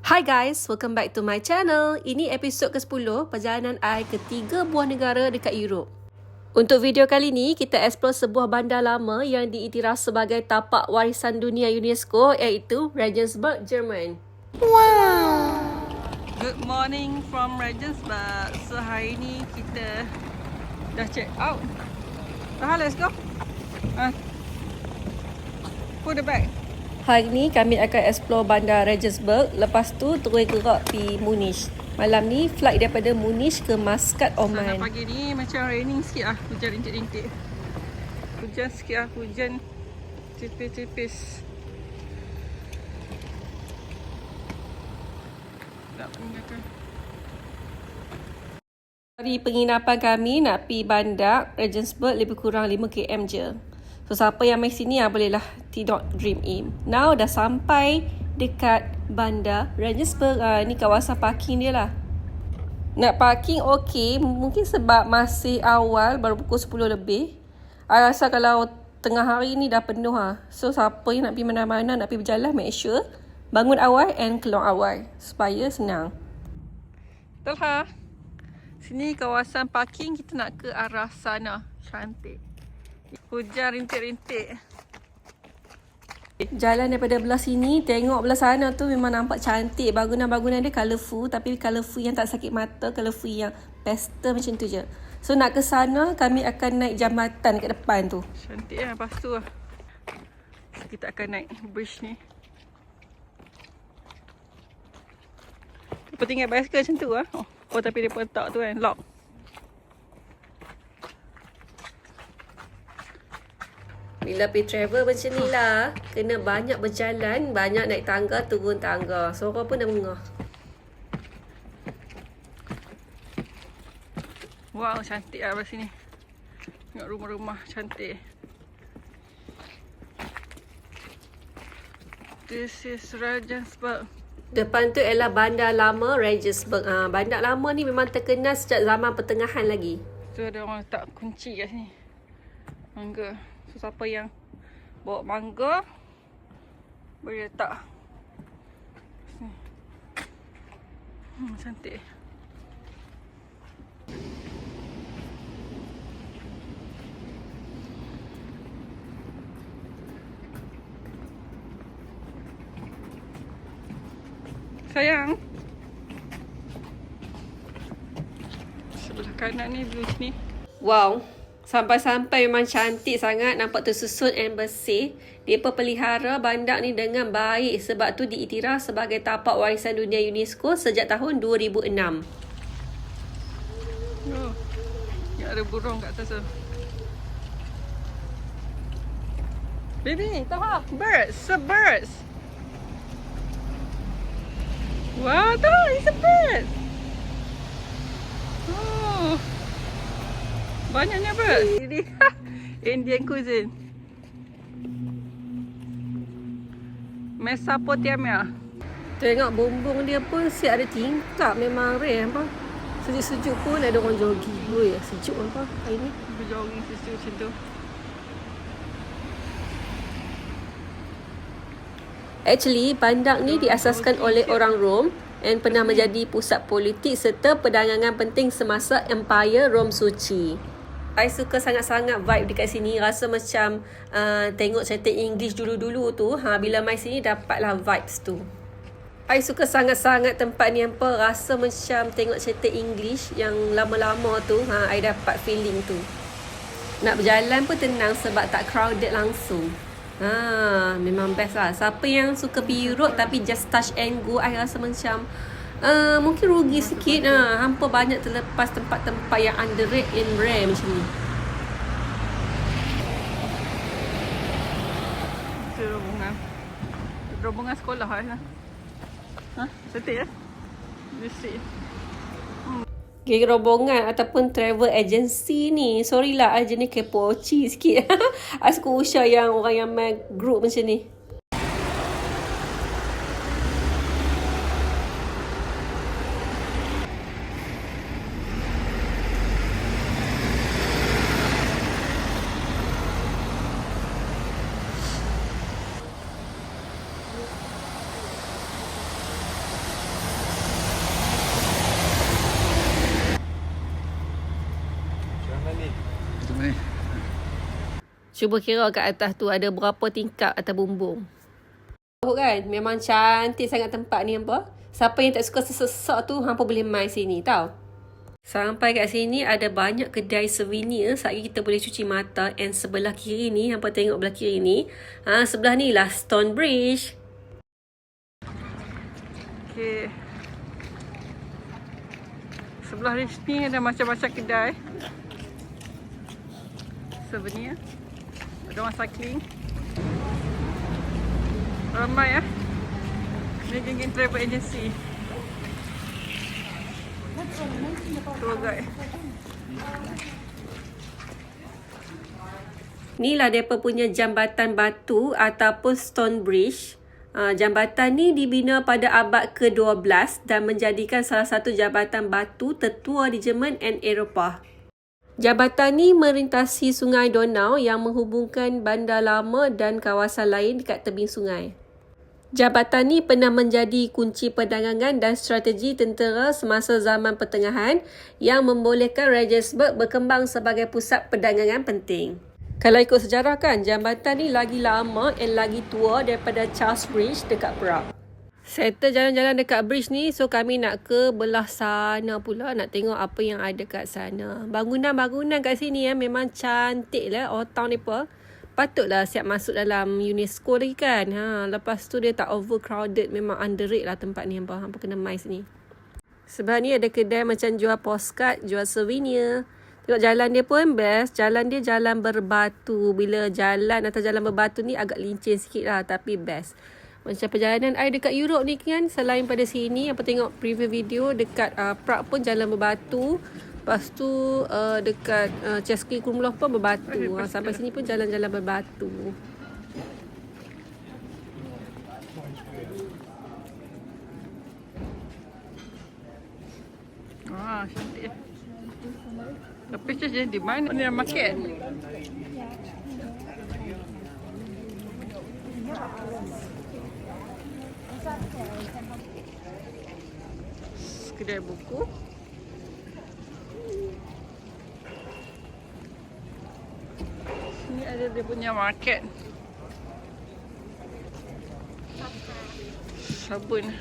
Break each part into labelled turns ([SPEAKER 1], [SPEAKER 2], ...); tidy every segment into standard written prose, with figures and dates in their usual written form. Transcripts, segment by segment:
[SPEAKER 1] Hi guys, welcome back to my channel. Ini episod ke-10 perjalanan I ke 3 buah negara dekat Europe. Untuk video kali ni, kita explore sebuah bandar lama yang diiktiraf sebagai tapak warisan dunia UNESCO, iaitu Regensburg, Jerman.
[SPEAKER 2] Wow! Good morning from Regensburg. So hari ni kita dah check out. Let's go. Put it back.
[SPEAKER 1] Hari ni kami akan explore bandar Regensburg, lepas tu terus gerak pergi Munich. Malam ni flight daripada Munich ke Muscat, Oman.
[SPEAKER 2] Pagi ni macam raining sikit lah, hujan rintik-rintik. Hujan sikit lah, hujan tipis-tipis. Tak mengingatkan.
[SPEAKER 1] Hari penginapan kami nak pergi bandar Regensburg lebih kurang 5 km je. So siapa yang main sini bolehlah tidur dream in. Now dah sampai dekat bandar Regensburg. Ni kawasan parking dia lah. Nak parking okey, mungkin sebab masih awal, baru pukul 10 lebih. I rasa kalau tengah hari ni dah penuh . So siapa yang nak pergi mana-mana, nak pergi berjalan, make sure bangun awal and keluar awal supaya senang.
[SPEAKER 2] Betul ha? Sini kawasan parking, kita nak ke arah sana. Cantik. Hujan rintik-rintik.
[SPEAKER 1] Jalan daripada belah sini, tengok belah sana tu memang nampak cantik. Bangunan-bangunan dia colourful, tapi colourful yang tak sakit mata, colourful yang pastel macam tu je. So nak ke sana, kami akan naik jambatan kat depan tu.
[SPEAKER 2] Cantik lah, lepas tu lah. Kita akan naik bridge ni. Apa tinggal bicycle macam tu lah. Oh tapi dia letak tu kan, lock.
[SPEAKER 1] Bila pergi travel macam ni lah, kena banyak berjalan, banyak naik tangga, turun tangga. Suara pun dah mengah.
[SPEAKER 2] Wow, cantik lah kat sini. Tengok rumah-rumah cantik. This is Regensburg.
[SPEAKER 1] Depan tu ialah bandar lama Regensburg. Bandar lama ni memang terkenal sejak zaman pertengahan lagi.
[SPEAKER 2] Tu ada orang letak kunci kat sini. Mangga. So siapa yang bawa mangga boleh letak sini. Cantik. Sayang. Sebelah kanan ni view sini.
[SPEAKER 1] Wow. Sampai-sampai memang cantik sangat, nampak tersusun and bersih. Mereka pelihara bandar ni dengan baik sebab tu diiktiraf sebagai tapak warisan dunia UNESCO sejak tahun 2006.
[SPEAKER 2] Oh, yang ada burung kat atas tu. Baby, tahu birds, a birds. Wow, tu, it's a bird. Oh. Banyaknya bird. Ini Indian cuisine. Mesopotamia.
[SPEAKER 1] Tengok bumbung dia pun siap ada tingkap, memang rare apa. Sejuk-sejuk pun ada orang jogging. Oi, sejuk apa hari ni.
[SPEAKER 2] Berjogging sejuk macam tu.
[SPEAKER 1] Actually, bandar ni diasaskan oleh orang Rom dan pernah menjadi pusat politik serta perdagangan penting semasa Empire Rom Suci. I suka sangat-sangat vibe dekat sini. Rasa macam tengok cerita English dulu-dulu tu. Bila main sini dapatlah vibes tu. I suka sangat-sangat tempat ni. Apa rasa macam tengok cerita English yang lama-lama tu. I dapat feeling tu. Nak berjalan pun tenang sebab tak crowded langsung. Memang best lah. Siapa yang suka pergi Europe tapi just touch and go, I rasa macam mungkin rugi sikit. Hampa banyak terlepas tempat-tempat yang underrated and rare macam ni.
[SPEAKER 2] Itu rombongan. Rombongan sekolah lah. Cantik ya? You see.
[SPEAKER 1] Geng rombongan ataupun travel agency ni, sorry lah I jenis kepoci sikit. I suka usah yang orang yang main group macam ni. Cuba kira kat atas tu ada berapa tingkap atas bumbung. Tahu kan? Memang cantik sangat tempat ni hampa. Siapa yang tak suka sesak tu hampa boleh mai sini tau. Sampai kat sini ada banyak kedai souvenir. Sekejap kita boleh cuci mata. And sebelah kiri ni, hampa tengok belah kiri ni. Sebelah ni lah Stone Bridge.
[SPEAKER 2] Okay. Sebelah ni ada macam-macam kedai souvenir. Ada orang cycling. Ramai Ni geng-geng travel agency. Tour guide.
[SPEAKER 1] Inilah mereka punya jambatan batu ataupun Stone Bridge. Jambatan ni dibina pada abad ke-12 dan menjadikan salah satu jambatan batu tertua di Jerman dan Eropah. Jambatan ni merintasi sungai Donau yang menghubungkan bandar lama dan kawasan lain dekat tebing sungai. Jambatan ni pernah menjadi kunci perdagangan dan strategi tentera semasa zaman pertengahan yang membolehkan Regensburg berkembang sebagai pusat perdagangan penting. Kalau ikut sejarah kan, jambatan ni lagi lama dan lagi tua daripada Charles Bridge dekat Prague. Settle jalan-jalan dekat bridge ni, so kami nak ke belah sana pula, nak tengok apa yang ada kat sana. Bangunan-bangunan kat sini memang cantik lah, old town ni apa. Patutlah siap masuk dalam UNESCO lagi kan. Lepas tu dia tak overcrowded, memang underrated lah tempat ni hampa kena mai sini. Sebelah ni ada kedai macam jual postcard, jual souvenir. Tengok jalan dia pun best. Jalan dia jalan berbatu. Bila jalan atas jalan berbatu ni agak licin sikit lah, tapi best. Macam perjalanan I dekat Europe ni kan, selain pada sini, apa tengok preview video dekat Prague pun jalan berbatu. Lepas tu dekat Český Krumlov pun berbatu. Sampai sini pun jalan-jalan berbatu.
[SPEAKER 2] Cantik. Tapi jadi di mana ni market? Kedai buku. Sini ada dia punya market. Sabun.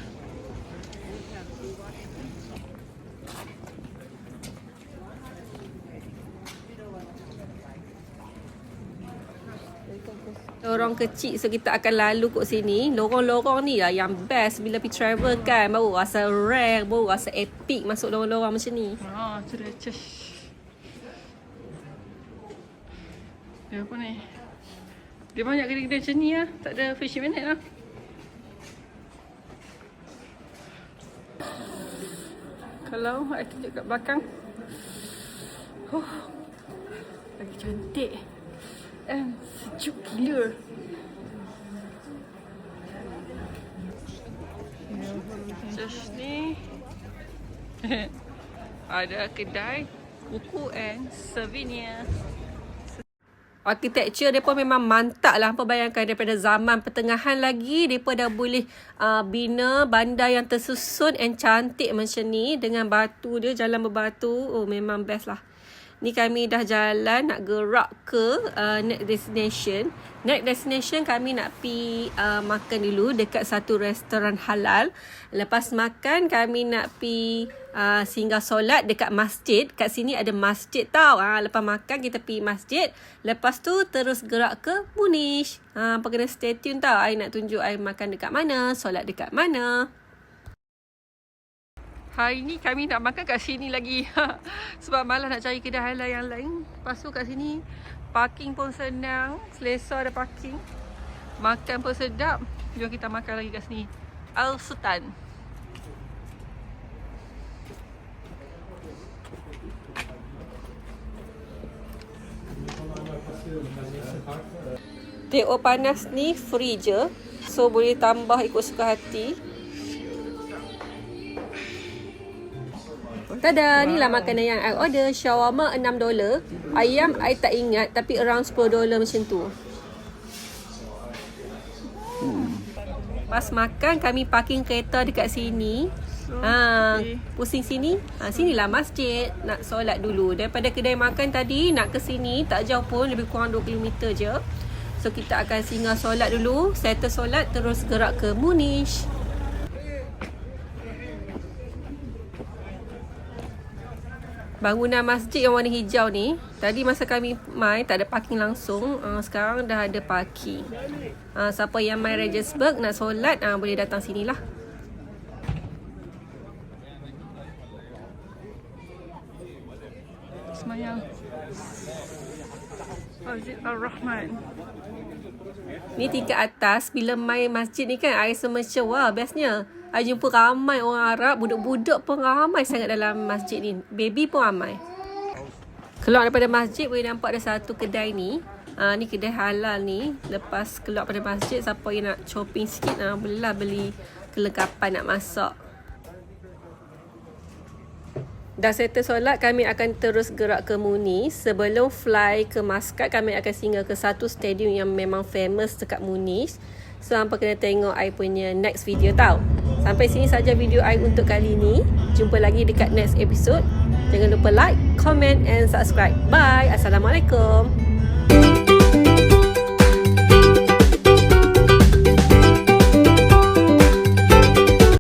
[SPEAKER 1] Lorong kecil, so kita akan lalu kat sini. Lorong-lorong ni lah yang best bila pergi travel kan. Baru rasa rare, baru rasa epic masuk lorong-lorong macam ni.
[SPEAKER 2] Tu dia cek. Dia apa ni? Dia banyak kedai-kedai macam ni lah. Tak ada fish minute lah. Kalau I tunjuk kat belakang. Lagi cantik. And sejuk gila. Just ni ada kedai buku and souvenir.
[SPEAKER 1] Architecture mereka memang mantap lah. Apa bayangkan daripada zaman pertengahan lagi, mereka dah boleh bina bandar yang tersusun and cantik macam ni. Dengan batu dia, jalan berbatu. Oh, memang best lah. Ni kami dah jalan nak gerak ke next destination. Next destination kami nak pergi makan dulu dekat satu restoran halal. Lepas makan kami nak pergi singgah solat dekat masjid. Kat sini ada masjid tau. Lepas makan kita pergi masjid. Lepas tu terus gerak ke Munich. Kena stay tune tau. I nak tunjuk I makan dekat mana, solat dekat mana.
[SPEAKER 2] Hari ni kami nak makan kat sini lagi. Sebab malas nak cari kedai halal yang lain. Lepas tu kat sini parking pun senang. Selesa ada parking. Makan pun sedap. Jom kita makan lagi kat sini. Al Sultan.
[SPEAKER 1] Teh panas ni free je. So boleh tambah ikut suka hati. Tada, ni lah makanan yang I order. Shawarma $6. Ayam I tak ingat, tapi around $10 macam tu. Pas makan kami parking kereta dekat sini. Pusing sini. Sinilah masjid. Nak solat dulu. Daripada kedai makan tadi nak ke sini tak jauh pun, lebih kurang 2 km je. So kita akan singgah solat dulu, settle solat terus gerak ke Munich. Bangunan masjid yang warna hijau ni, tadi masa kami mai tak ada parking langsung. Sekarang dah ada parking. Siapa yang mai Regensburg nak solat boleh datang sinilah.
[SPEAKER 2] Semayang Masjid Ar-Rahman.
[SPEAKER 1] Ni tingkat atas. Bila mai masjid ni kan, I rasa macam wah bestnya. I jumpa ramai orang Arab. Budak-budak pun ramai sangat dalam masjid ni. Baby pun ramai. Keluar daripada masjid boleh nampak ada satu kedai ni. Ni kedai halal ni. Lepas keluar daripada masjid, siapa yang nak shopping sikit bolehlah beli kelengkapan nak masak. Dah settle solat, kami akan terus gerak ke Munich. Sebelum fly ke Muscat, kami akan singgah ke satu stadium yang memang famous dekat Munich. So, hampa kena tengok I punya next video tau. Sampai sini saja video I untuk kali ni. Jumpa lagi dekat next episode. Jangan lupa like, comment and subscribe. Bye. Assalamualaikum.